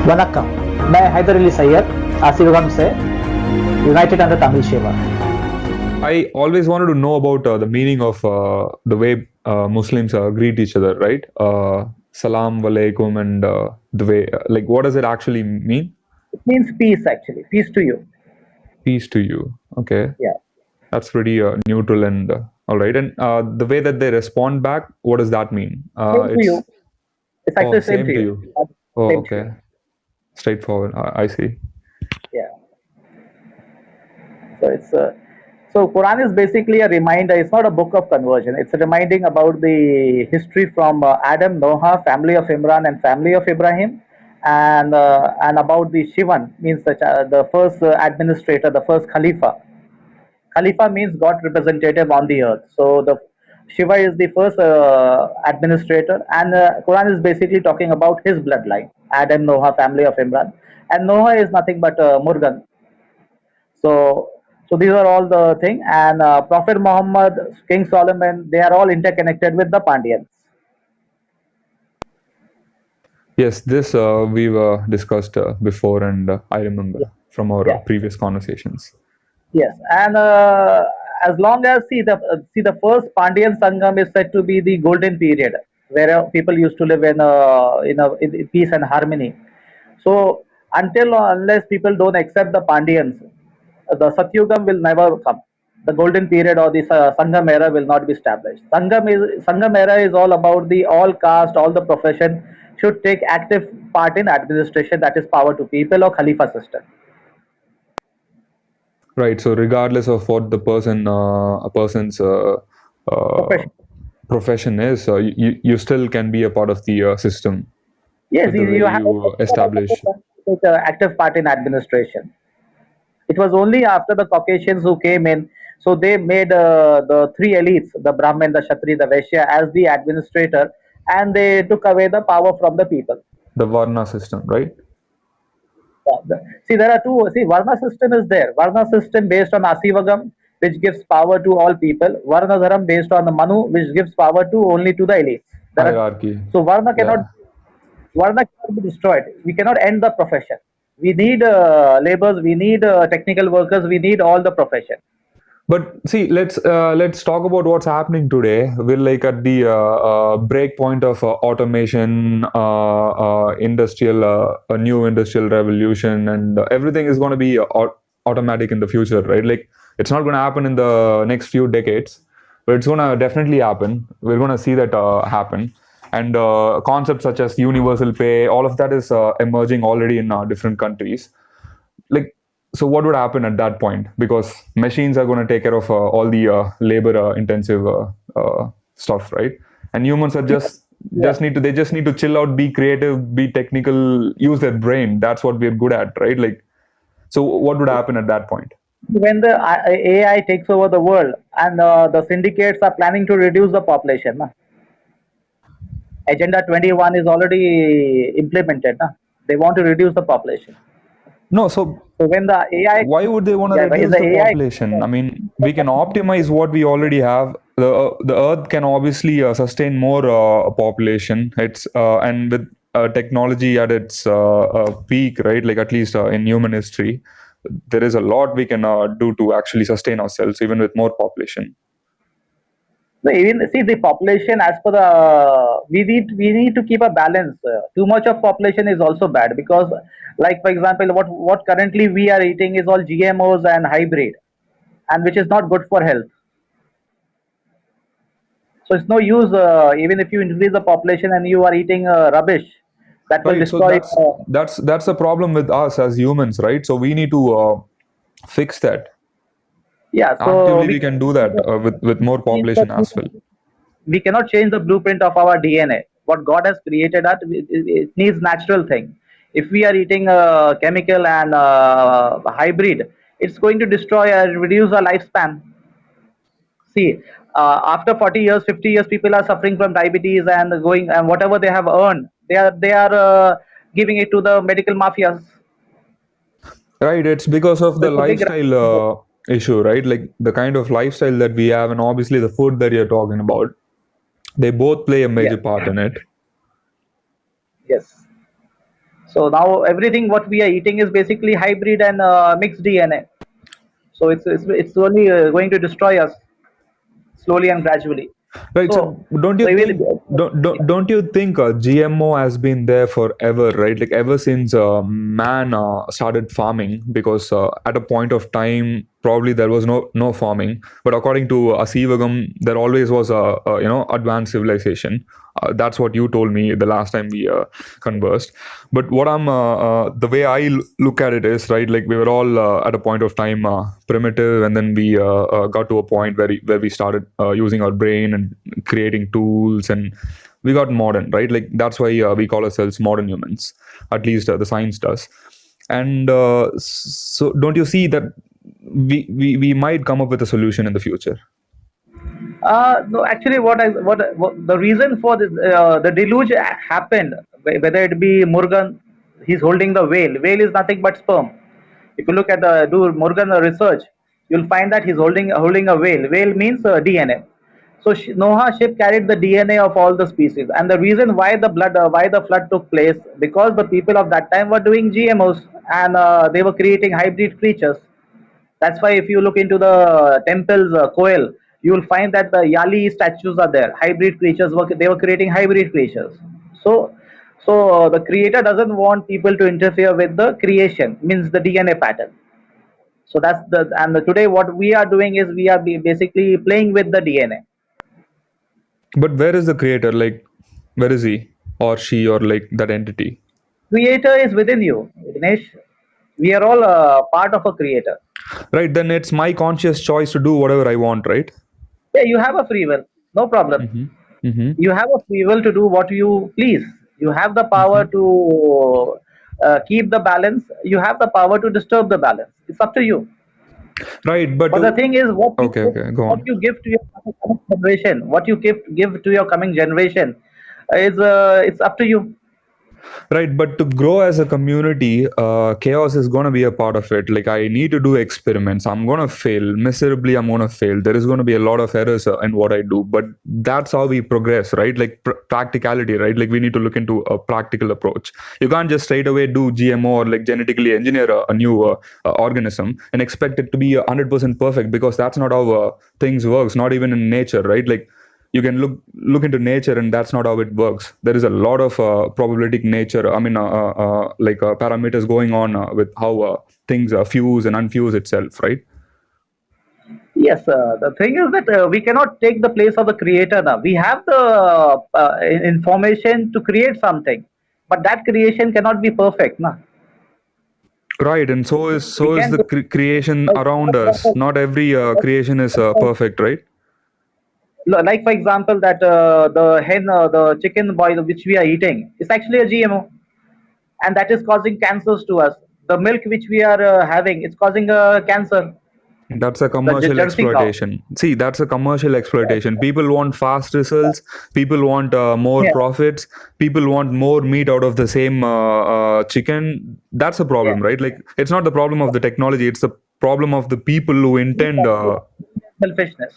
वनक्कम, मैं हैदर अली सैयद आशीर्वाद से यूनाइटेड अंडर तमिल सेवा. I always wanted to know about the meaning of the way Muslims greet each other, right? Salam alaikum, and the way, like, what does it actually mean? It means peace, actually. Peace to you. Peace to you. Okay, Yeah. that's pretty neutral and all right. And the way that they respond back, what does that mean? Same to you. It's actually same Same to to you. you. Oh, Same to okay, you. straightforward. I see. Yeah. So Quran is basically a reminder. It's not a book of conversion. It's reminding about the history from Adam, Noah, family of Imran, and family of Ibrahim, and about the Shivan means the first administrator, the first Khalifa. Khalifa means God representative on the earth. So the Shiva is the first administrator, and Quran is basically talking about his bloodline, Adam, Noah, family of Imran, and Noah is nothing but Murgan. So, so these are all the thing, and Prophet Muhammad, King Solomon, they are all interconnected with the Pandyans. Yes, this we've discussed before, and I remember from our Yeah. previous conversations. Yes, and as long as see the first Pandyan Sangam is said to be the golden period where people used to live in peace and harmony. So until or unless people don't accept the Pandyans, the Satyugam will never come. The golden period or the Sangam era will not be established. Sangam era is all about the all caste, all the profession should take active part in administration, that is power to people or Khalifa system. Right. So regardless of what a person's Profession. profession is, you still can be a part of the system. Yes, with the way you have you establish. take an active part in administration. It was only after the Caucasians who came in, so they made the three elites, the Brahmin, the Kshatri, the Vaishya, as the administrator, and they took away the power from the people. The Varna system, right? See, there are two. See, Varna system is there. Varna system based on Asivagam, which gives power to all people. Varna Dharam based on the Manu, which gives power to only to the elites. Hierarchy. So Varna cannot be destroyed. We cannot end the profession. We need laborers, we need technical workers, we need all the profession. But see, let's talk about what's happening today. We're like at the break point of automation, a new industrial revolution, and everything is going to be automatic in the future, right? Like it's not going to happen in the next few decades, but it's going to definitely happen. We're going to see that happen. And concepts such as universal pay, all of that is emerging already in different countries. Like, so what would happen at that point? Because machines are going to take care of all the labor intensive stuff, right? And humans are just need to chill out, be creative, be technical, use their brain. That's what we're good at, right? Like, so what would happen at that point? When the AI takes over the world and the syndicates are planning to reduce the population, Agenda 21 is already implemented. They want to reduce the population. No, so when the AI, why would they want to reduce the population? I mean, we can optimize what we already have. The Earth can obviously sustain more population. It's and with technology at its peak, right? Like at least in human history, there is a lot we can do to actually sustain ourselves, even with more population. So even see the population as per the we need to keep a balance. Too much of population is also bad because, like for example, what currently we are eating is all GMOs and hybrid, and which is not good for health. So it's no use even if you increase the population and you are eating rubbish that will destroy. So that's the problem with us as humans, right? So we need to fix that. Yeah, so actively we can do that with more population as well. We cannot change the blueprint of our DNA. What God has created, it needs natural thing. If we are eating chemical and hybrid, it's going to destroy and reduce our lifespan. See, after 40 years, 50 years, people are suffering from diabetes and going and whatever they have earned, they are giving it to the medical mafias. Right, it's because of the lifestyle issue, right? Like the kind of lifestyle that we have, and obviously the food that you're talking about, they both play a major part in it. Yes. So now everything what we are eating is basically hybrid and mixed DNA. So it's slowly going to destroy us slowly and gradually. Right. So So don't so you even think don't you think GMO has been there forever, right? Like ever since man started farming, because at a point of time probably there was no farming, but according to Asivagam, there always was a advanced civilization. That's what you told me the last time we conversed. But what the way I look at it is, right, like we were all at a point of time primitive, and then we got to a point where we started using our brain and creating tools, and we got modern, right? Like that's why we call ourselves modern humans, at least the science does. And so don't you see that we might come up with a solution in the future? no, actually, what the reason for the deluge happened, whether it be Morgan, he's holding the whale. Whale is nothing but sperm. If you look at the do Morgan research, you'll find that he's holding a whale. Whale means DNA. So Noah ship carried the DNA of all the species, and the reason why the flood took place, because the people of that time were doing GMOs, and they were creating hybrid creatures. That's why if you look into the temples, Koel, you will find that the Yali statues are there. Hybrid creatures they were creating hybrid creatures. So, the creator doesn't want people to interfere with the creation, means the DNA pattern. So today what we are doing is we are basically playing with the DNA. But where is the creator? Like, where is he or she or like that entity? Creator is within you, Dinesh. We are all part of a creator. Right. Then it's my conscious choice to do whatever I want, right? Yeah, you have a free will, no problem. Mm-hmm. Mm-hmm. You have a free will to do what you please. You have the Mm-hmm. power to keep the balance. You have the power to disturb the balance. It's up to you. Right. But But the thing is, okay, okay, go what on. you give to your coming generation, what you give to your coming generation, is it's up to you. Right, but to grow as a community, chaos is going to be a part of it. Like, I need to do experiments. I'm going to fail. Miserably, I'm going to fail. There is going to be a lot of errors in what I do. But that's how we progress, right? Like, practicality, right? Like, we need to look into a practical approach. You can't just straight away do GMO or like genetically engineer a new organism and expect it to be 100% perfect, because that's not how things works, not even in nature, right? Like, you can look into nature, and that's not how it works. There is a lot of probabilistic nature, parameters going on with how things fuse and unfuse itself, right? Yes, the thing is that we cannot take the place of the creator now. We have the information to create something, but that creation cannot be perfect. Na? Right, and so is We so is can the creation around us. Not every creation is perfect, right? like for example that the hen the chicken boil which we are eating is actually a GMO, and that is causing cancers to us. The milk which we are having, it's causing cancer. That's a The commercial Jersey cow. exploitation. See, that's a commercial exploitation. People want fast results. People want more Yeah, profits. People want more meat out of the same chicken. That's a yeah. problem, right? Like, it's not the problem of the technology. It's the problem of the people who intend. Selfishness,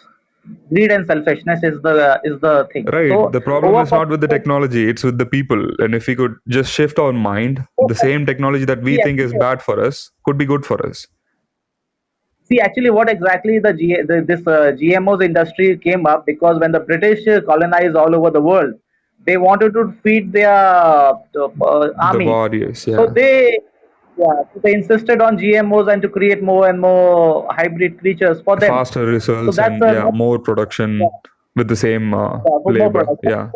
greed and selfishness is the thing. Right. So The problem is not with the overpopulation. technology. It's with the people. And if we could just shift our mind, the same technology that we See, think is actually, bad for us could be good for us. what exactly this GMOs industry came up because when the British colonized all over the world, they wanted to feed their The army. warriors, So yeah. they insisted on GMOs and to create more and more hybrid creatures for them. Faster So results that's and yeah, not more production with the same for more labor. production.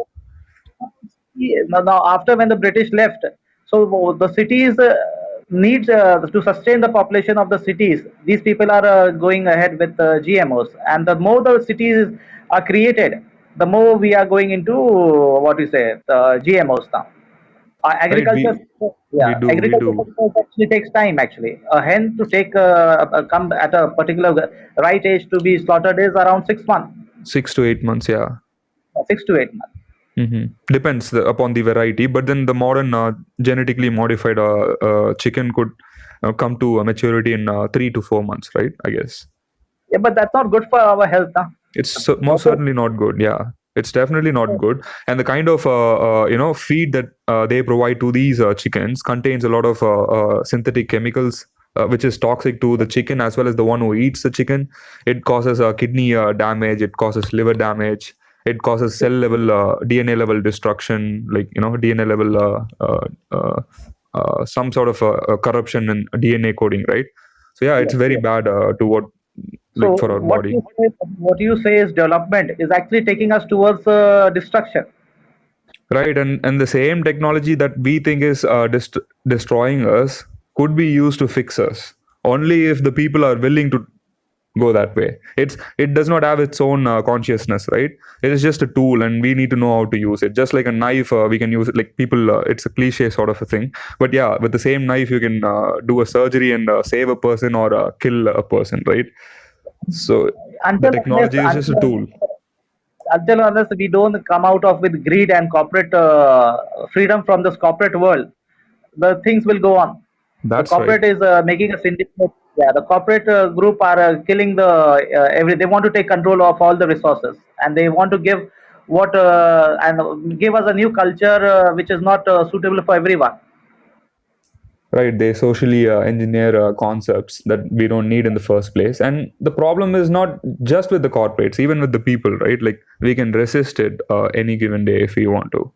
Yeah. Now after when the British left, so the cities needs to sustain the population of the cities. These people are going ahead with GMOs, and the more the cities are created, the more we are going into what we say GMOs now. Right. Agriculture, We yeah, do. We agriculture do. sector actually takes time. Actually, a hen to take come at a particular right age to be slaughtered is around 6 months, 6 to 8 months. Yeah. 6 to 8 months. Depends upon the variety, but then the modern genetically modified chicken could come to a maturity in 3 to 4 months, right? I guess Yeah, but that's not good for our health. Huh? it's most Also, certainly not good. Yeah. It's definitely not good. And the kind of feed that they provide to these chickens contains a lot of synthetic chemicals, which is toxic to the chicken as well as the one who eats the chicken. It causes kidney damage. It causes liver damage. It causes cell level DNA level destruction, like DNA level some sort of corruption in DNA coding, right? So yeah, it's Yes, very yes. bad to what, like, So for our body. what you say is development is actually taking us towards destruction. Right, and the same technology that we think is destroying us could be used to fix us. Only if the people are willing to go that way. It does not have its own consciousness, right? It is just a tool, and we need to know how to use it. Just like a knife, we can use it. Like people, it's a cliche sort of a thing. But yeah, with the same knife, you can do a surgery and save a person or kill a person, right? So the Until unless technology is just a tool. until unless we don't come out of with greed and corporate freedom from this corporate world, the things will go on. The That's right. corporate is making us independent. Yeah, the corporate group are killing the every. They want to take control of all the resources, and they want to give what and give us a new culture which is not suitable for everyone. Right, they socially engineer concepts that we don't need in the first place. And the problem is not just with the corporates, even with the people, right? Like we can resist it any given day if we want to.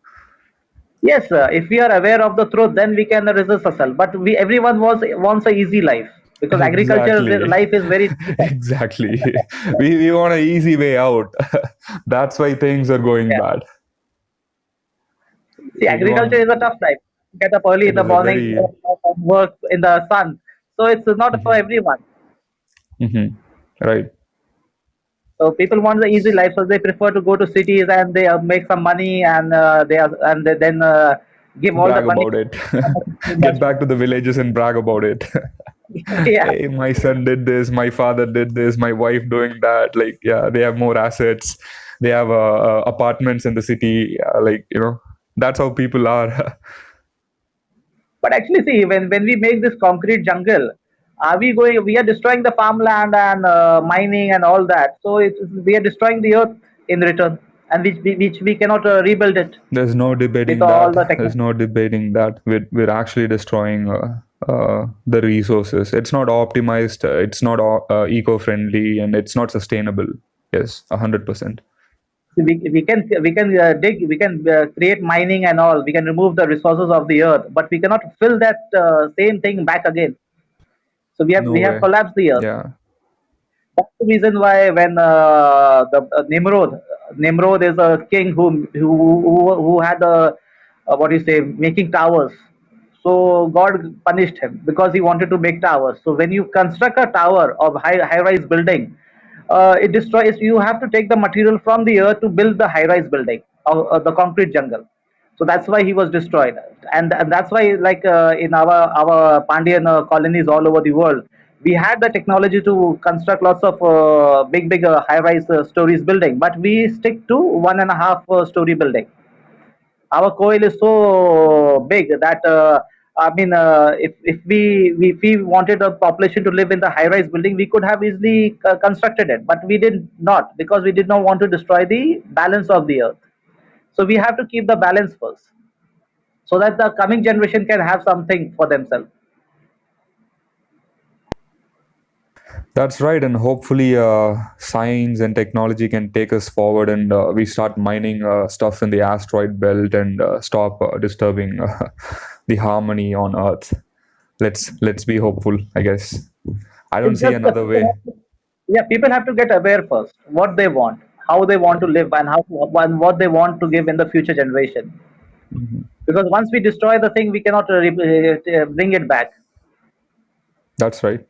Yes, if we are aware of the truth, then we can resist ourselves. But we everyone wants a easy life because agriculture Exactly. life is very difficult. Exactly. We want an easy way out. That's why things are going Yeah. bad. See, We agriculture want, is a tough life. Get up early in it the is a morning, very, work in the sun. So it's not for Mhm. everyone. Mhm. Right. So people want the easy life, so they prefer to go to cities and they make some money and they then give all the Brag money about to it. the Get industry. back to the villages and brag about it. Yeah, Hey, my son did this, my father did this, my wife doing that. Like, yeah, they have more assets, they have apartments in the city. Like, that's how people are. but actually, see, when we make this concrete jungle, are we going? We are destroying the farmland and mining and all that. So we are destroying the earth in return, and which we cannot rebuild it There's no with debating all that. the There's technology. no debating that. We're actually destroying the resources. It's not optimized, it's not eco-friendly, and it's not sustainable. Yes, 100%. We can dig, we can create mining and all. We can remove the resources of the earth, but we cannot fill that same thing back again. So we No have way. collapsed the earth. Yeah. That's the reason why when the Nimrod is a king who had what do you say, making towers. So God punished him because he wanted to make towers. So when you construct a tower of high rise building, it destroys. You have to take the material from the earth to build the high rise building or the concrete jungle. So that's why he was destroyed, and that's why like in our Pandian colonies all over the world, we had the technology to construct lots of big high rise stories building, but we stick to 1.5 story building. Our coil is so big that I mean, if we wanted a population to live in the high-rise building, we could have easily constructed it, but we did not because we did not want to destroy the balance of the earth. So we have to keep the balance first, so that the coming generation can have something for themselves. That's right, and hopefully, science and technology can take us forward, and we start mining stuff in the asteroid belt and stop disturbing the harmony on Earth. Let's be hopeful, I guess. I don't It's see just the another way. yeah, people have to get aware first what they want, how they want to live, and and what they want to give in the future generation. Mhm. Because once we destroy the thing, we cannot bring it back. That's right.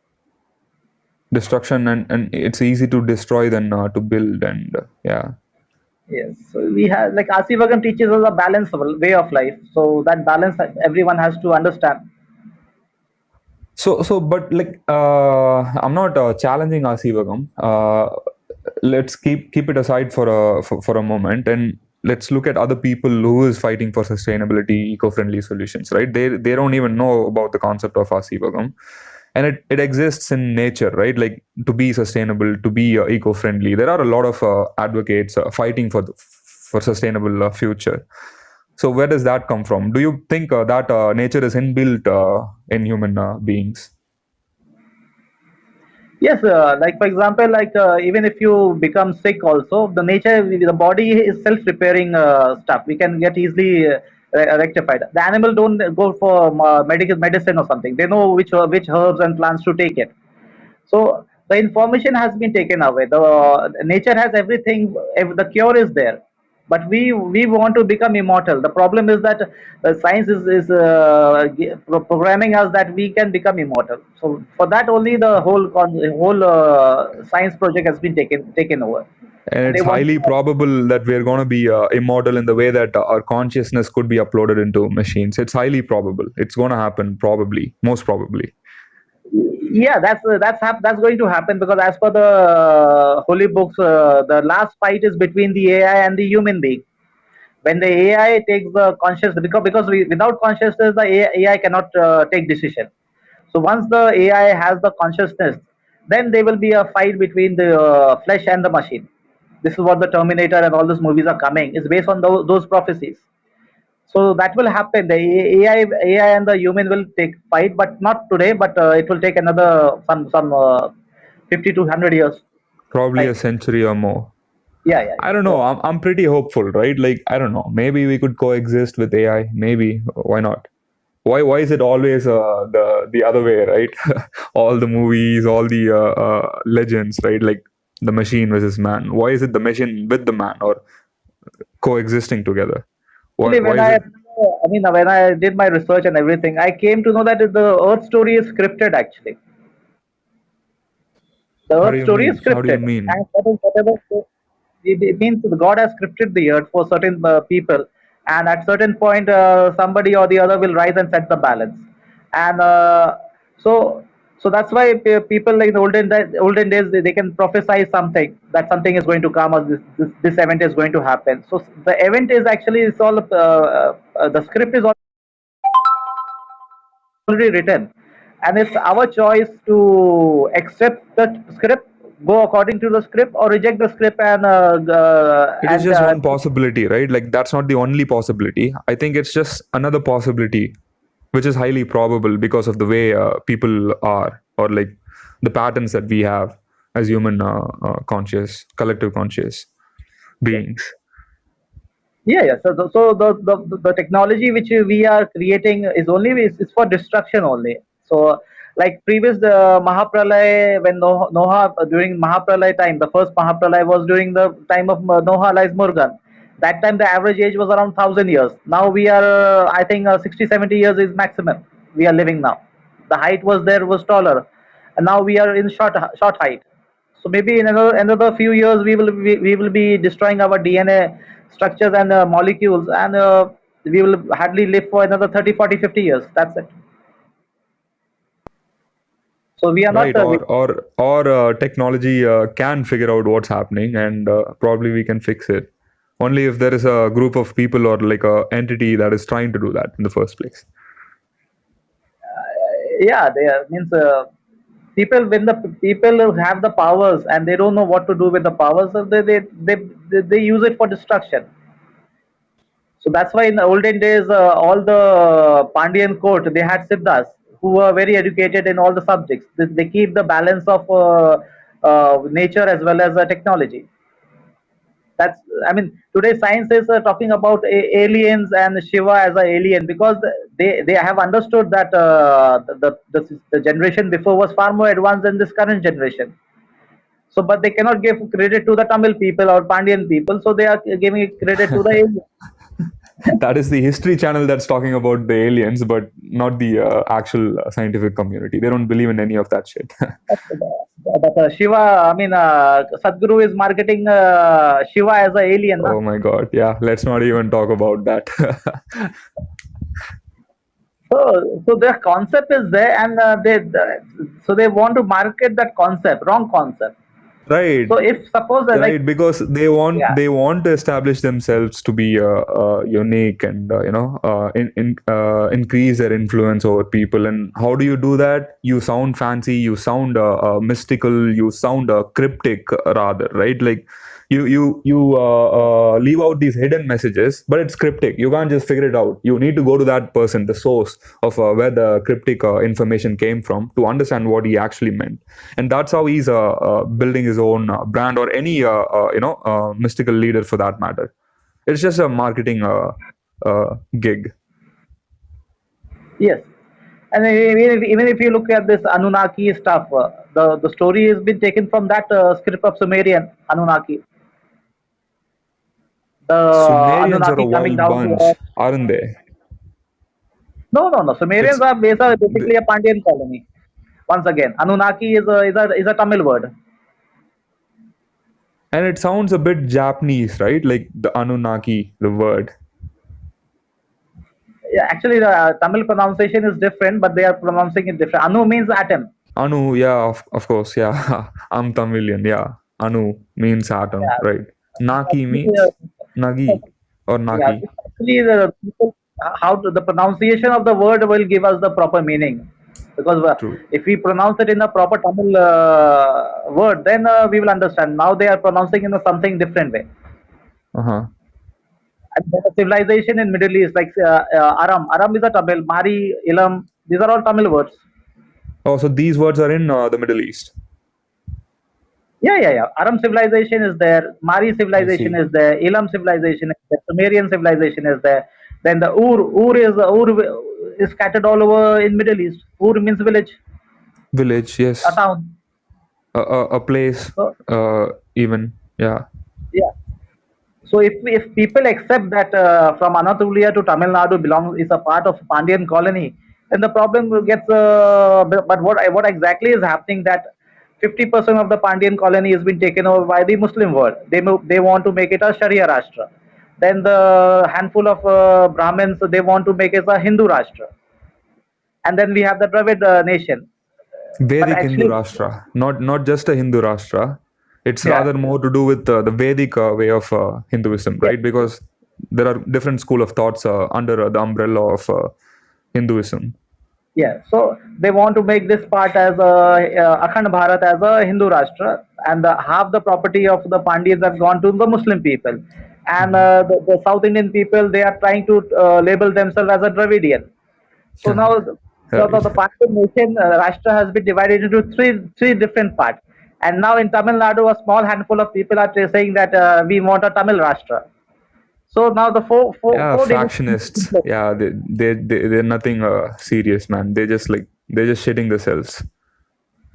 Destruction, and it's easy to destroy than to build, and yeah. Yes, so we have like Asivagam teaches us a balanced way of life. So that balance that everyone has to understand. But like, I'm not challenging Asivagam. Let's keep it aside for a moment, and let's look at other people who is fighting for sustainability, eco-friendly solutions. Right? They don't even know about the concept of Asivagam, and it exists in nature, right? Like to be sustainable, to be eco-friendly. There are a lot of advocates fighting for sustainable future. So where does that come from? Do you think that nature is inbuilt in human beings? Yes, like for example, like even if you become sick, also the body is self-repairing stuff. We can get easily rectified. The animal don't go for medical medicine or something. They know which herbs and plants to take it. So the information has been taken away. The nature has everything. The cure is there, but we want to become immortal. The problem is that science is programming us that we can become immortal. So for that only the whole science project has been taken over, And and they it's want. highly probable that we're going to be immortal in the way that our consciousness could be uploaded into machines. It's highly probable. It's going to happen, probably, most probably. Yeah, that's going to happen because as per the holy books, the last fight is between the AI and the human being. When the AI takes the consciousness, because without consciousness, the AI cannot take decision. So once the AI has the consciousness, then there will be a fight between the flesh and the machine. This is what the Terminator and all those movies are coming. It's based on those prophecies. So that will happen. The AI and the human will take fight, but not today. But it will take another some 50 to 100 years Probably a time. century or more. Yeah. I don't know. I'm pretty hopeful, right? Like, I don't know. Maybe we could coexist with AI. Maybe. Why not? Why is it always the other way, right? All the movies, all the legends, right? Like the machine versus man. Why is it the machine with the man or coexisting together? Actually, Why is it? when I did my research and everything, I came to know that the Earth story is scripted. Actually, the How do Earth you story is mean? How do you scripted, mean? and whatever it means the God has scripted the Earth for certain people, and at certain point, somebody or the other will rise and set the balance, and so so that's why people like in olden days they can prophesy something that something is going to come or this event is going to happen. So the event is actually it's all the script is already written, and it's our choice to accept the script, go according to the script, or reject the script and It is just one possibility, right? Like that's not the only possibility. I think it's just another possibility, which is highly probable because of the way people are, or like the patterns that we have as human conscious, collective conscious beings. yeah. So the technology which we are creating is for destruction only. So like previous Mahapralay, when Noah during Mahapralay time, the first Mahapralay was during the time of Noah lies Morgan. That time the average age was around 1,000 years. Now we are I think 60 70 years is maximum we are living now. The height was taller, and now we are in short height. So maybe in another few years we will be destroying our DNA structures and molecules, and we will hardly live for another 30, 40, 50 years. That's it. So we are not. Right, or technology can figure out what's happening, and probably we can fix it. Only if there is a group of people or like a entity that is trying to do that in the first place. Yeah, they are, means people when the people have the powers and they don't know what to do with the powers, so they use it for destruction. So that's why in the olden days, all the Pandyan court they had siddhas who were very educated in all the subjects. They keep the balance of nature as well as technology. That's today science is talking about aliens and Shiva as an alien because they have understood that the generation before was far more advanced than this current generation. So, but they cannot give credit to the Tamil people or Pandyan people, so they are giving credit to the aliens. That is the History Channel that's talking about the aliens, but not the actual scientific community. They don't believe in any of that shit. But Shiva, Sadhguru is marketing Shiva as an alien, na? Oh my god, yeah, let's not even talk about that. So their concept is there, and so they want to market that concept, wrong concept. Right. So if suppose like Right, because yeah, they want to establish themselves to be unique and increase their influence over people. And how do you do that? You sound fancy, you sound mystical, you sound cryptic, rather, right? Like you leave out these hidden messages, but it's cryptic. You can't just figure it out. You need to go to that person, the source of where the cryptic information came from, to understand what he actually meant. And that's how he's building his own brand, or any mystical leader for that matter. It's just a marketing gig. yes. And even if you look at this Anunnaki stuff, the story has been taken from that script of Sumerian Anunnaki. The Sumerians are a Anunnaki coming wild down to bunch, Earth. aren't they? No, no, no. Sumerians It's are th- basically a Pandyan colony. Once again, Anunnaki is a Tamil word. and it sounds a bit Japanese, right? Like the Anunnaki, the word. Yeah, actually, the Tamil pronunciation is different, but they are pronouncing it different. Anu means atom. Anu, yeah, of course, yeah. I'm Tamilian, yeah. Anu means atom, Yeah. right? Naki Actually, means Nagi or yeah, Naki. actually, the people, the pronunciation of the word will give us the proper meaning. Because True. if we pronounce it in a proper Tamil word, then we will understand. Now they are pronouncing in a something different way. Uh-huh. And the civilization in Middle East, like Aram is a Tamil, Mari, Ilam, these are all Tamil words. Oh, so these words are in the Middle East. Yeah, yeah, yeah. Aram civilization is there, Mari I civilization see. is there, Elam civilization is there, Sumerian civilization is there. Then the Ur is scattered all over in Middle East. Ur means village, Village, a yes. town. A place, So even, yeah. yeah. So if people accept that from Anatolia to Tamil Nadu belongs is a part of Pandyan colony, then the problem will gets. But what exactly is happening that 50% of the Pandyan colony has been taken over by the Muslim world. They want to make it a Sharia Rashtra. Then the handful of Brahmins they want to make it a Hindu Rashtra, and then we have the Dravid nation. But Vedic Hindu actually, Rashtra, not just a Hindu Rashtra. It's yeah, rather more to do with the Vedic way of Hinduism, yeah. right? Because there are different school of thoughts under the umbrella of Hinduism. Yeah, so they want to make this part as a Akhand Bharat as a Hindu Rashtra, and half the property of the Pandyas have gone to the Muslim people, and Mhm. the South Indian people they are trying to label themselves as a Dravidian. So Yeah, now the right. Pandya nation Rashtra has been divided into three different parts, and now in Tamil Nadu a small handful of people are saying that we want a Tamil Rashtra. So now the Yeah, four divisions. factionists. Yeah, they're nothing serious, man. They're just shitting themselves.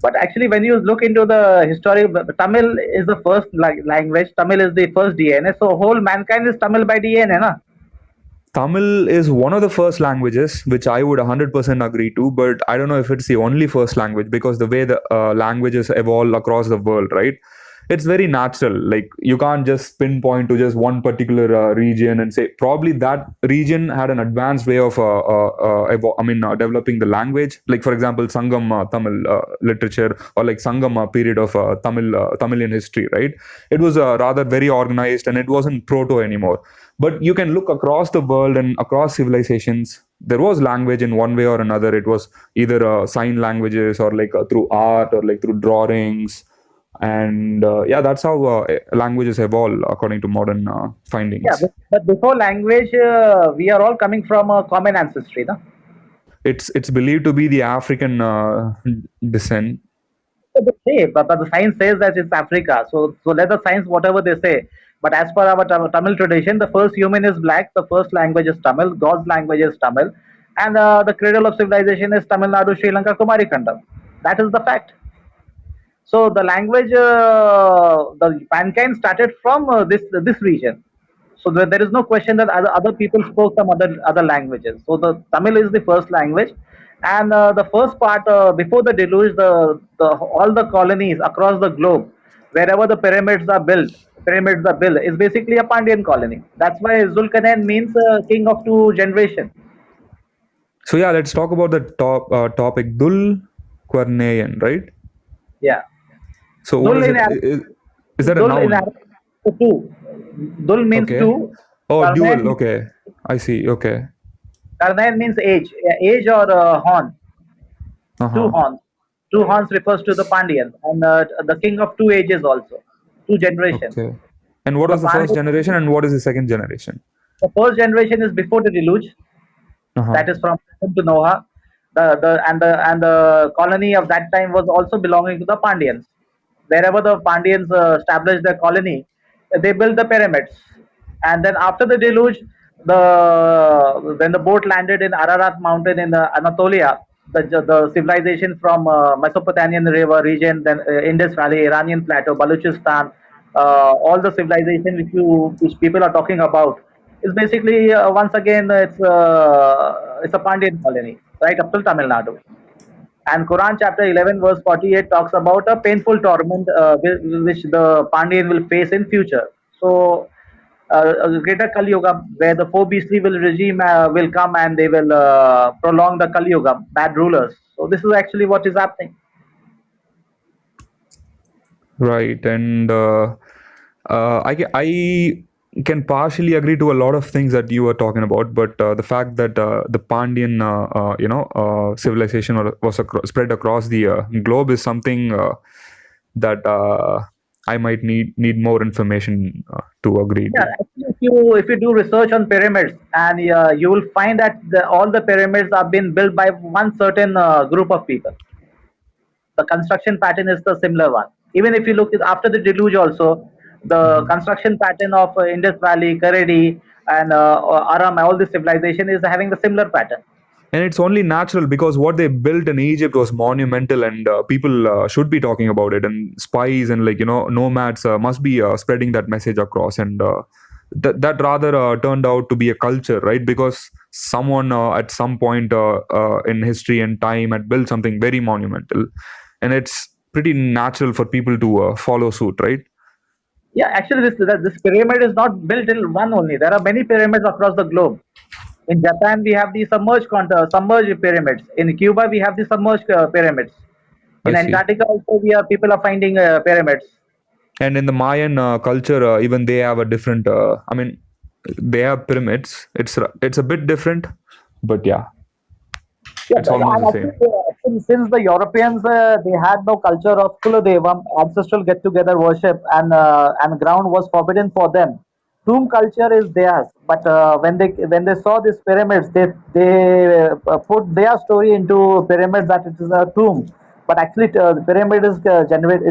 But actually, when you look into the history, Tamil is the first language. Tamil is the first DNA. So whole mankind is Tamil by DNA, na? Tamil is one of the first languages, which I would 100% agree to, but I don't know if it's the only first language, because the way the languages evolve across the world, right? It's very natural. Like, you can't just pinpoint to just one particular region and say probably that region had an advanced way of developing the language. Like, for example, Sangam Tamil literature, or like Sangam period of Tamilian history, right? It was rather very organized, and it wasn't proto anymore. But you can look across the world and across civilizations. There was language in one way or another. It was either sign languages, or like through art, or like through drawings. And yeah, that's how languages evolve according to modern Yeah, findings. but before language, we are all coming from a common ancestry, na? It's believed to be the African descent. So they say, but the science says that it's Africa. So let the science whatever they say. But as per our Tamil tradition, the first human is black. The first language is Tamil. God's language is Tamil, and the cradle of civilization is Tamil Nadu, Sri Lanka, Kumari Kandam. That is the fact. So the language, the mankind started from this region. So there is no question that other people spoke some other languages. So the Tamil is the first language, and the first part before the deluge, the all the colonies across the globe, wherever the pyramids are built, is basically a Pandyan colony. That's why Dhul Qarnain means king of two generations. So yeah, let's talk about the topic, Dhul Qarnain, right? Yeah. So what Dhul is in it? Arabic, Is that a Dhul in noun? Arabic is two. Dhul means Okay. two. Oh, dual. Qarnain, Okay. I see. Okay. Qarnain means age, age or horn, two Uh-huh. horns. Two horns refers to the Pandyan and the king of two ages also, two generations. Okay. And what So the was the first Pandyan, generation and what is the second generation? the first generation is before the deluge, Uh-huh. that is from Adam to Noah. The colony of that time was also belonging to the Pandyans. Wherever the Pandyans established their colony, they built the pyramids. And then after the deluge, when the boat landed in Ararat mountain in Anatolia, the civilization from Mesopotamian river region, then Indus Valley, Iranian plateau, Baluchistan, all the civilization which people are talking about is basically once again it's a Pandyan colony right up to Tamil Nadu. And Quran chapter 11 verse 48 talks about a painful torment which the Pandyan will face in future. So a greater Kali Yuga where the four beastly will regime will come and they will prolong the Kali Yuga, bad rulers. So this is actually what is happening. Right. And I can partially agree to a lot of things that you were talking about, but the fact that the Pandyan, civilization was spread across the globe is something that I might need more information to agree Yeah, to. actually, if you do research on pyramids, and you will find that all the pyramids are being built by one certain group of people. The construction pattern is the similar one. Even if you look at after the deluge, also the Mhm. construction pattern of Indus Valley, Karedi, and Aram, all this civilization is having the similar pattern. And it's only natural because what they built in Egypt was monumental, and people should be talking about it. And spies and nomads must be spreading that message across. And that rather turned out to be a culture, right? Because someone at some point in history and time had built something very monumental, and it's pretty natural for people to follow suit, right? Yeah, actually, this pyramid is not built in one only. There are many pyramids across the globe. In Japan, we have the submerged pyramids. In Cuba, we have the submerged pyramids. I In see. Antarctica, also, people are finding pyramids. And in the Mayan culture, even they have a different. I mean, they have pyramids. It's a bit different, but yeah, Yeah, it's almost and the same. actually, since the Europeans they had no culture of Kuladevam, ancestral get-together worship, and ground was forbidden for them. Tomb culture is theirs, but when they saw these pyramids, they put their story into pyramids that it is a tomb. But actually, the pyramid is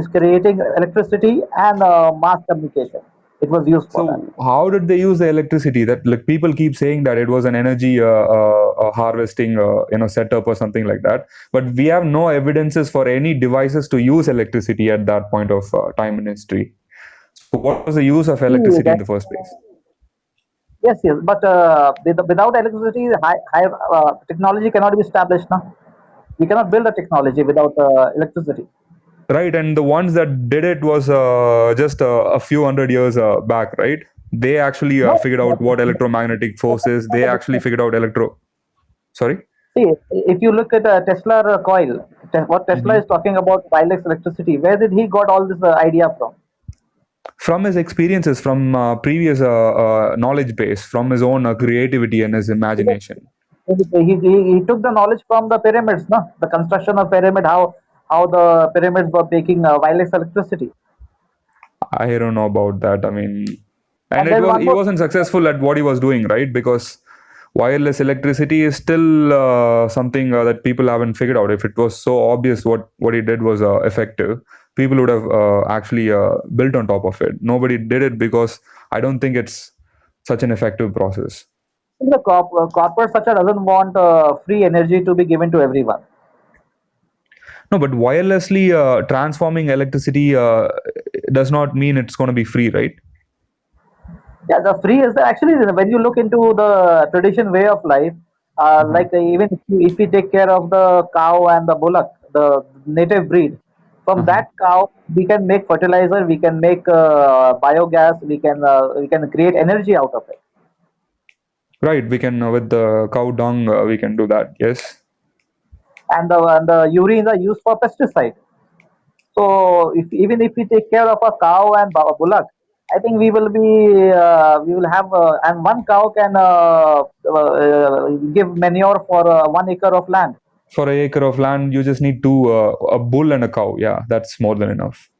creating electricity and mass communication. It was used for that. So how did they use the electricity? That like people keep saying that it was an energy harvesting setup or something like that, but we have no evidences for any devices to use electricity at that point of time in history. So what was the use of See, electricity in the first place? yes, yes, but without electricity, high technology cannot be established now. We cannot build a technology without electricity. Right, and the ones that did it was just a few hundred years back, right? They actually No, figured out what electromagnetic force is. They actually figured out electro. Sorry. see, if you look at a Tesla coil, what Tesla is Mhm. talking about wireless electricity, where did he got all this idea from? From his experiences, from previous knowledge base, from his own creativity and his imagination. He took the knowledge from the pyramids, no? The construction of pyramid, how the pyramids were making wireless electricity. I don't know about that. I mean, and And there's one he more. wasn't successful at what he was doing, right? Because wireless electricity is still something that people haven't figured out. If it was so obvious what he did was effective, people would have actually built on top of it. Nobody did it because I don't think it's such an effective process. The corporate sector doesn't want free energy to be given to everyone. No, but wirelessly transforming electricity does not mean it's going to be free, right? Yeah, the free is actually when you look into the tradition way of life, Uh-huh. even if we take care of the cow and the bullock, the native breed, from Uh-huh. that cow we can make fertilizer, we can make biogas, we can create energy out of it. Right, we can with the cow dung we can do that. Yes. And the urine are used for pesticide. So even if we take care of a cow and a bullock, I think we will have and one cow can give manure for 1 acre of land. For an acre of land, you just need two, a bull and a cow. Yeah, that's more than enough.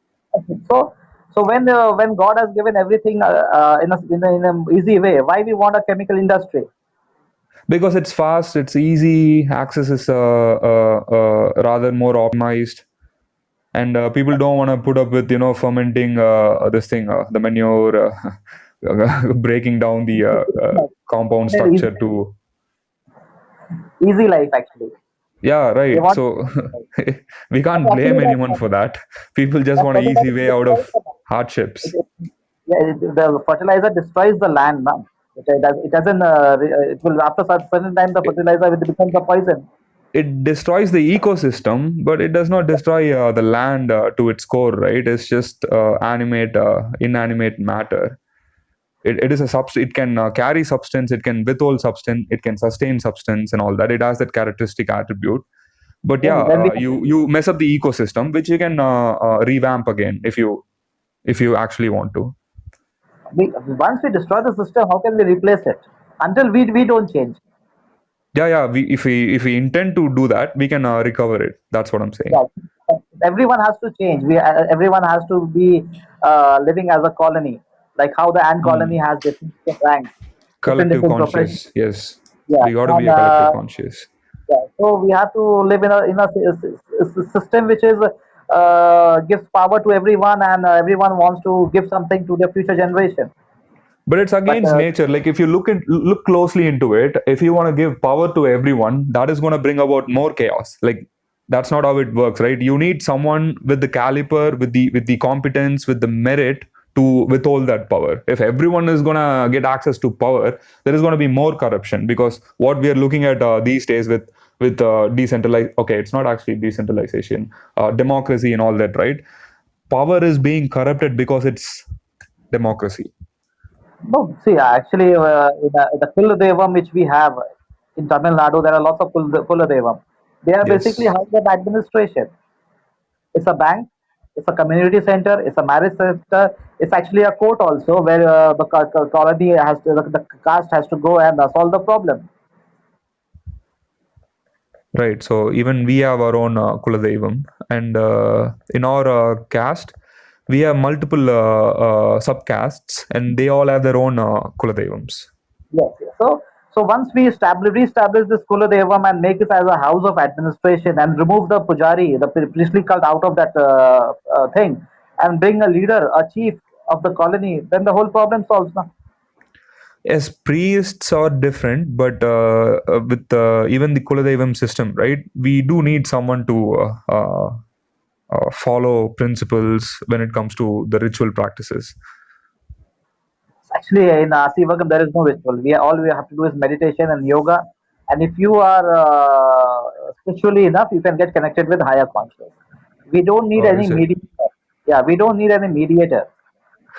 So when God has given everything in an easy way, why we want a chemical industry? Because it's fast, it's easy, access is rather more optimized, and people don't want to put up with fermenting this thing, the manure, breaking down the compound Easy, structure to. easy life actually. Yeah, They right. want So we and can't blame actually anyone for that. People just want an easy way out of hardships. yeah, the fertilizer destroys the land, now. It doesn't. It will after certain time the fertilizer it becomes a poison. It destroys the ecosystem, but it does not destroy the land to its core, right? It's just inanimate matter. It is a substance. It can carry substance. It can withhold substance. It can sustain substance and all that. It has that characteristic attribute. But yeah, Then we you mess up the ecosystem, which you can revamp again if you actually want to. once we destroy the system, how can we replace it? Until we don't change. Yeah, yeah. If we intend to do that, we can recover it. That's what I'm saying. Yeah, everyone has to change. Everyone has to be living as a colony, like how the ant colony Mm. has different ranks, Collective different professions. conscious. Yes, Yeah, we got to be and a collective conscious. yeah, so we have to live in a system which is gives power to everyone, and everyone wants to give something to their future generation. But it's But against nature. Like if you look closely into it, if you want to give power to everyone, that is going to bring about more chaos. Like that's not how it works, right? You need someone with the caliber, with the competence, with the merit to withhold that power. If everyone is going to get access to power, there is going to be more corruption, because what we are looking at these days with decentralized, okay, it's not actually decentralization, democracy and all that, right? Power is being corrupted because it's democracy. no, see, actually, in the Kuladevam which we have in Tamil Nadu, there are lots of Kuladevam. They are basically Yes. house of administration. It's a bank, it's a community center, it's a marriage center. It's actually a court also where the colony the caste has to go and solve the problem. Right. So even we have our own Kuladaivam, and in our caste, we have multiple subcastes, and they all have their own Kuladaivams. Yes. Yes. So once we reestablish this Kuladevam and make it as a house of administration and remove the pujari, the priestly cult out of that thing, and bring a leader, a chief of the colony, then the whole problem solves now. Yes, priests are different, but with even the Kuladaivam system, right? We do need someone to follow principles when it comes to the ritual practices. Actually, in Asivagam, there is no ritual. All we have to do is meditation and yoga. And if you are spiritually enough, you can get connected with higher consciousness. We don't need any Is it? mediator. Yeah, we don't need any mediator.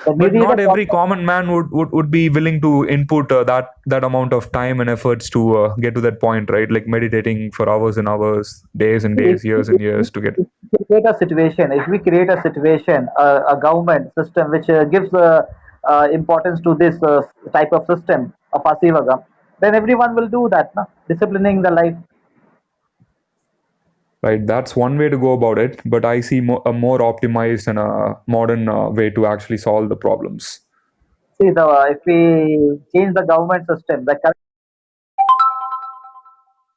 The But mediator not every process. common man would be willing to input that amount of time and efforts to get to that point, right? Like meditating for hours and hours, days and If, days, years and years to get. if we create a situation, if we create a situation, a government system which gives importance to this type of system of Asivagam, then everyone will do that, no? Disciplining the life. Right, that's one way to go about it, but I see a more optimized and a modern way to actually solve the problems. See, if we change the government system, the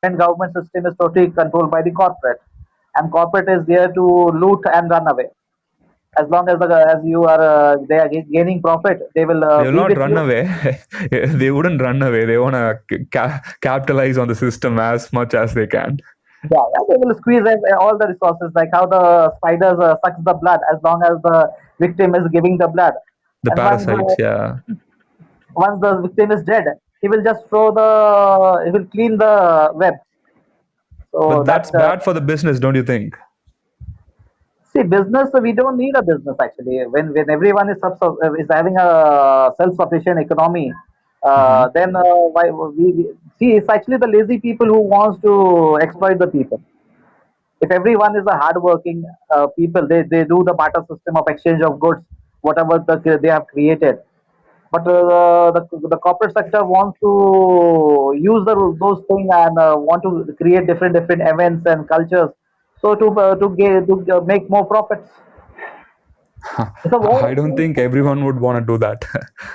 current government system is totally controlled by the corporate, and corporate is there to loot and run away. As long as you are they are gaining profit, they will They will be not with run you. away. They wouldn't run away. They want to capitalize on the system as much as they can. Yeah, yeah, they will squeeze all the resources, like how the spiders sucks the blood as long as the victim is giving the blood. The And parasites, yeah. once the victim is dead, he will clean the web. So But that that's bad for the business, don't you think? see business. We don't need a business actually. When everyone is is having a self-sufficient economy, Hmm. then why see? It's actually the lazy people who wants to exploit the people. If everyone is a hardworking people, they do the barter system of exchange of goods, whatever they have created. But the corporate sector wants to use those things and want to create different events and cultures, so to make more profits. It's a I don't war. think everyone would want to do that.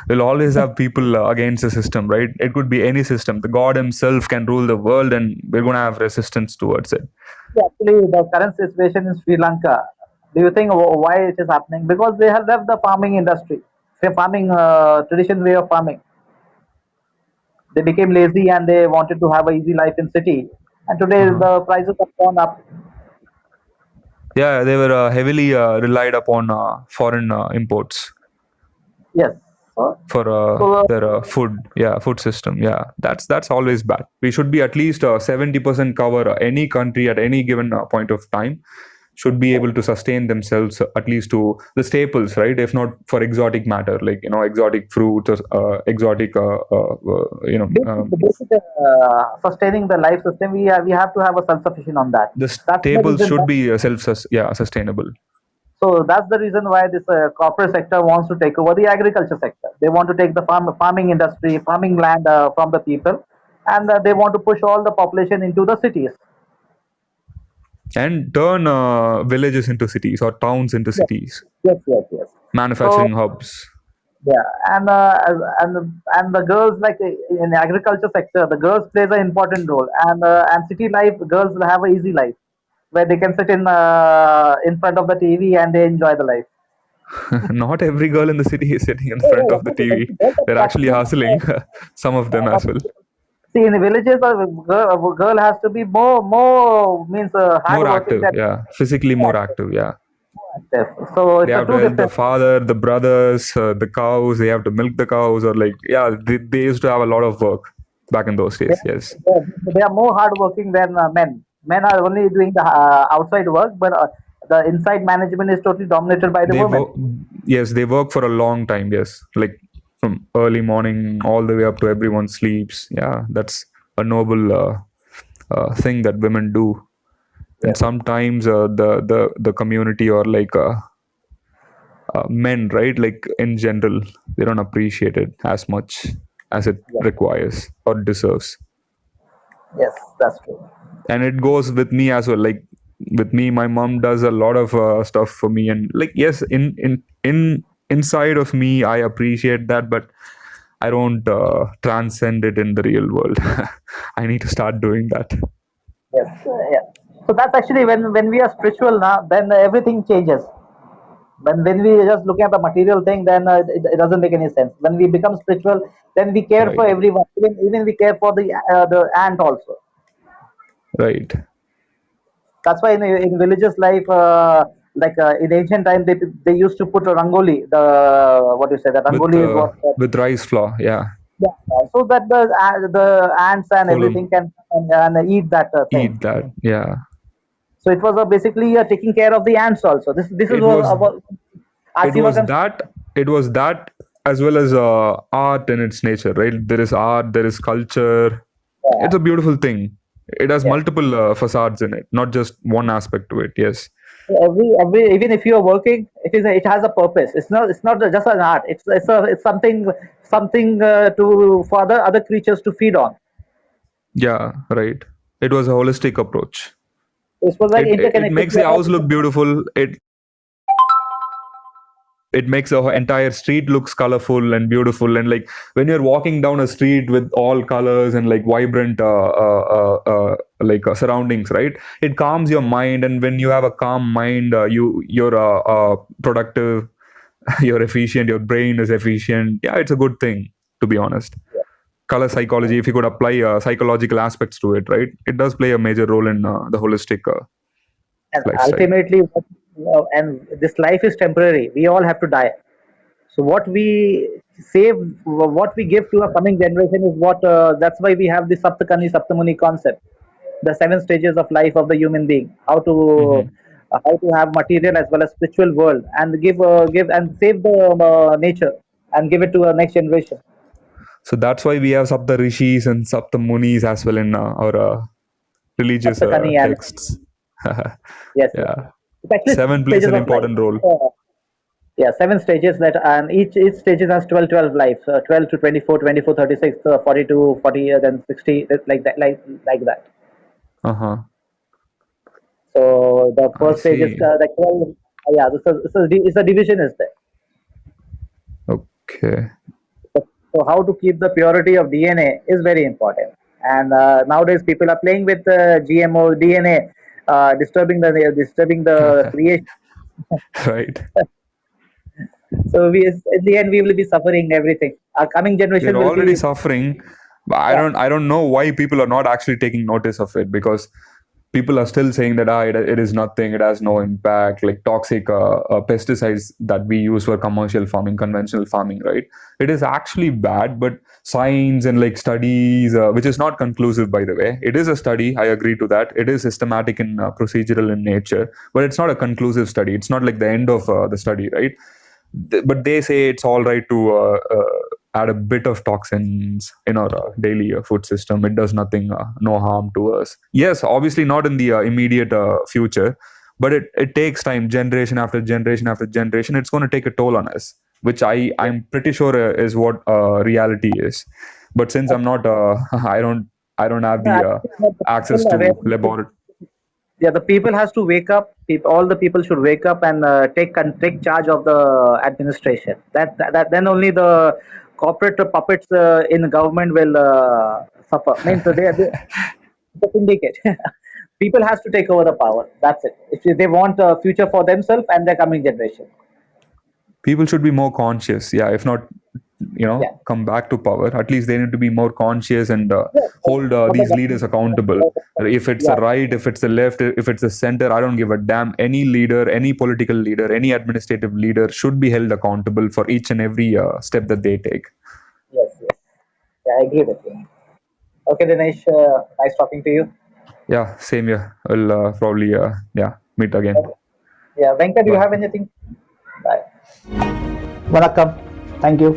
We'll always have people against the system, right? It could be any system. The God himself can rule the world, and we're going to have resistance towards it. Actually, the current situation in Sri Lanka, do you think why it is happening? Because they have left the farming industry, the farming tradition way of farming. They became lazy and they wanted to have a easy life in city. And today Uh-huh. the prices have gone up. Yeah, they were heavily relied upon foreign imports Yes. So, for so their food system. Yeah, that's always bad. We should be at least 70% cover any country at any given point of time should be able to sustain themselves at least to the staples, right? If not for exotic matter, like exotic fruits or exotic the basic sustaining the life system, we have to have a self-sufficient on that. the That's the staples reason. should be sustainable. So that's the reason why this corporate sector wants to take over the agriculture sector. They want to take the farming industry, farming land from the people, and they want to push all the population into the cities. And turn villages into cities or towns into Yes, cities, yes, yes, yes. So manufacturing hubs. yeah, and the girls, like in the agriculture sector, the girls plays an important role, and city life, girls will have an easy life where they can sit in front of the TV and they enjoy the life. Not every girl in the city is sitting in Yeah, front yeah, of the TV. They're actually hustling. Some of them as well. see, in the villages, a girl has to be more means hard More working active, than yeah. Physically more active, yeah. this. So They it's a have to two help the different. father, the brothers, the cows. They have to milk the cows, or like, yeah, they used to have a lot of work back in those They, days. Yes, they are more hard working than men. Men are only doing the outside work, but the inside management is totally dominated by the they women. work. Yes, they work for a long time. Yes, like from early morning all the way up to everyone sleeps. Yeah, that's a noble thing that women do. And Yes, sometimes the community or like men, right, like in general, they don't appreciate it as much as it yes, requires or deserves. yes, that's true. And it goes with me as well. Like with me, my mom does a lot of stuff for me, and like, yes, in inside of me I appreciate that, but I don't transcend it in the real world. I need to start doing that. Yes, yeah. So that's actually when we are spiritual now, then everything changes. When we just looking at the material thing, then it doesn't make any sense. When we become spiritual, then we care for Right, everyone. Even we care for the ant also. right. That's why in religious life, like in ancient time, they used to put a rangoli. The what you say, that with rangoli is what. with rice flour, yeah. Yeah, so that the ants and Whole everything can and eat that thing. eat that, yeah. So it was basically taking care of the ants also. This is it was what it Asiva was can. that it was that as well as art in its nature, right? There is art, there is culture. It's Yeah, a beautiful thing. It has yeah. multiple facades in it, not just one aspect to it. Yes, Every even if you are working, it has a purpose. It's not just an art. It's something to for other creatures to feed on. yeah, right. It was a holistic approach. It was like It interconnected makes to the other. house look beautiful. It makes the entire street looks colorful and beautiful, and like when you're walking down a street with all colors and like vibrant surroundings, right? It calms your mind, and when you have a calm mind, you're productive. You're efficient, your brain is efficient. Yeah, it's a good thing, to be honest. Color psychology, if you could apply psychological aspects to it, right, it does play a major role in the holistic And lifestyle. ultimately, and this life is temporary. We all have to die. So what we save, what we give to our coming generation is what. That's why we have the Saptakani Saptamuni concept, the seven stages of life of the human being. Hmm. How to have material as well as spiritual world, and give and save the nature and give it to our next generation. So that's why we have Sapta Rishis and Sapta Munis as well in our religious Saptakani and texts. Yes, yes. Yeah. It's actually 7 plays stages an of life. important role. Yeah, 7 stages that, and each stages has 12 lives, 12 to 24, 24, 36, 42, 40, then 60, like that, like that. Uh-huh. So the I first stage is see. the 12. Yeah, it's a division is there. Okay. So how to keep the purity of DNA is very important. And nowadays people are playing with GMO DNA, disturbing the creation. Right. So in the end we will be suffering everything. Our coming We're generation will already be, suffering. But I yeah, don't I don't know why people are not actually taking notice of it, because people are still saying that it is nothing, it has no impact, like toxic pesticides that we use for commercial farming, conventional farming, right? It is actually bad, but science and like studies, which is not conclusive, by the way. It is a study, I agree to that. It is systematic and procedural in nature, but it's not a conclusive study. It's not like the end of the study, right? But they say it's all right to add a bit of toxins in our daily food system. It does nothing, no harm to us. Yes, obviously not in the immediate future, but it takes time, generation after generation after generation. It's going to take a toll on us, which I'm pretty sure is what reality is. But since I'm not, I don't have no, the actually, the access people to awareness, laboratory. yeah, the people has to wake up. All the people should wake up and take charge of the administration. That then only the corporate puppets in government will suffer. Means they syndicate. People has to take over the power. That's it. If they want a future for themselves and their coming generation. People should be more conscious. Yeah, if not, Yeah. come back to power, at least they need to be more conscious and Yeah. hold For the these leaders accountable. If it's the yeah. right, if it's the left, if it's the center, I don't give a damn. Any leader, any political leader, any administrative leader should be held accountable for each and every step that they take. Yes. Yes. Yeah, I agree with you. Okay, Dinesh. Nice talking to you. Yeah, same here. We'll probably yeah, meet again. Okay. Yeah, Venkat, do you Bye. have anything? Bye. Vanakkam. Thank you.